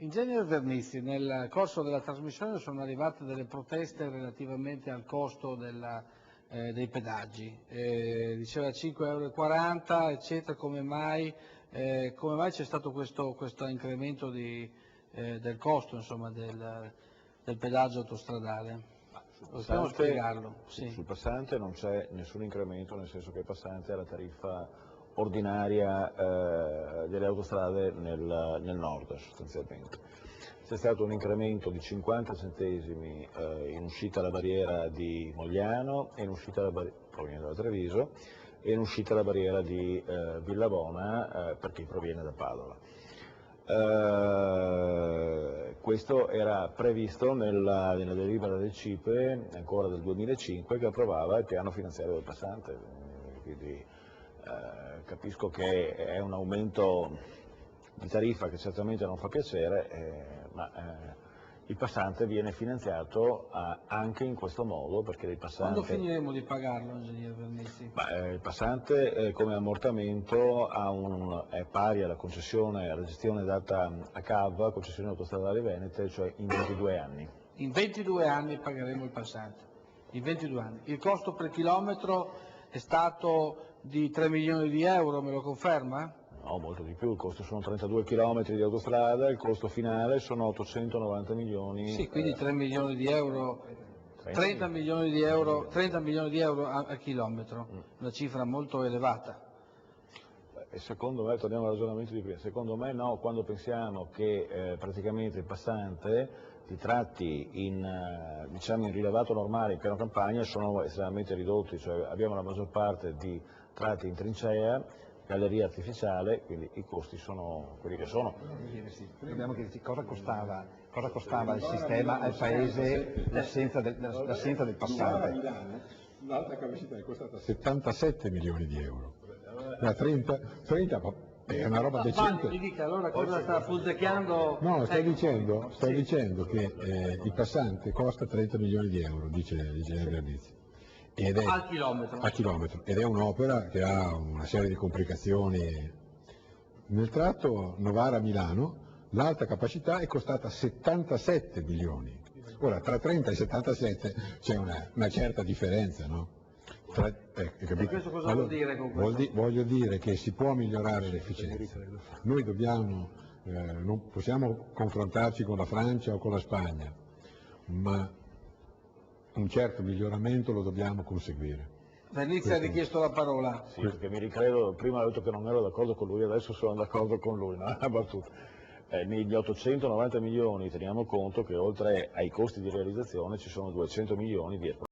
Ingegnere Vernizzi, nel corso della trasmissione sono arrivate delle proteste relativamente al costo dei pedaggi. Diceva 5,40 euro, eccetera, come mai c'è stato questo incremento del costo, insomma, del pedaggio autostradale? Possiamo spiegarlo? Sì. Sul passante non c'è nessun incremento, nel senso che il passante è la tariffa ordinaria delle autostrade nel nord sostanzialmente. C'è stato un incremento di 50 centesimi in uscita alla barriera di Mogliano, e in uscita proviene da Treviso, e in uscita alla barriera di Villabona per chi proviene da Padova. Questo era previsto nella delibera del CIPE ancora del 2005, che approvava il piano finanziario del passante, quindi capisco che è un aumento di tariffa che certamente non fa piacere, ma il passante viene finanziato anche in questo modo, perché il passante... Quando finiremo di pagarlo, ingegnere Vernizzi? Il passante come ammortamento è pari alla concessione, alla gestione data a CAV, concessione autostradali venete, cioè in 22 anni. In 22 anni pagheremo il passante, in 22 anni. Il costo per chilometro è stato di 3 milioni di euro, me lo conferma? No, molto di più, il costo sono 32 km di autostrada, il costo finale sono 890 milioni. Sì, quindi 3 milioni di euro, 30 milioni di euro a chilometro, una cifra molto elevata. E secondo me, torniamo al ragionamento di prima, secondo me no, quando pensiamo che praticamente il passante i tratti diciamo in rilevato normale in piano campagna sono estremamente ridotti, cioè abbiamo la maggior parte di tratti in trincea, galleria artificiale, quindi i costi sono quelli che sono. Dobbiamo chiederci cosa costava il sistema al Paese l'assenza del passante. L'alta capacità è costata 77 milioni di euro, da 30 è una roba decente. Mi dica allora cosa sta punzecchiando? No, sto dicendo che il passante costa 30 milioni di euro, dice l'ingegnere Vernizzi. A chilometro. Ed è un'opera che ha una serie di complicazioni. Nel tratto Novara-Milano l'alta capacità è costata 77 milioni. Ora, tra 30 e 77 c'è una certa differenza, no? Questo cosa vuol dire con questo? Voglio dire che si può migliorare l'efficienza. Noi non possiamo confrontarci con la Francia o con la Spagna, ma un certo miglioramento lo dobbiamo conseguire. Vernizzi ha richiesto la parola. Sì, perché mi ricredo, prima ho detto che non ero d'accordo con lui, adesso sono d'accordo con lui, no? È una battuta. Negli 890 milioni teniamo conto che oltre ai costi di realizzazione ci sono 200 milioni di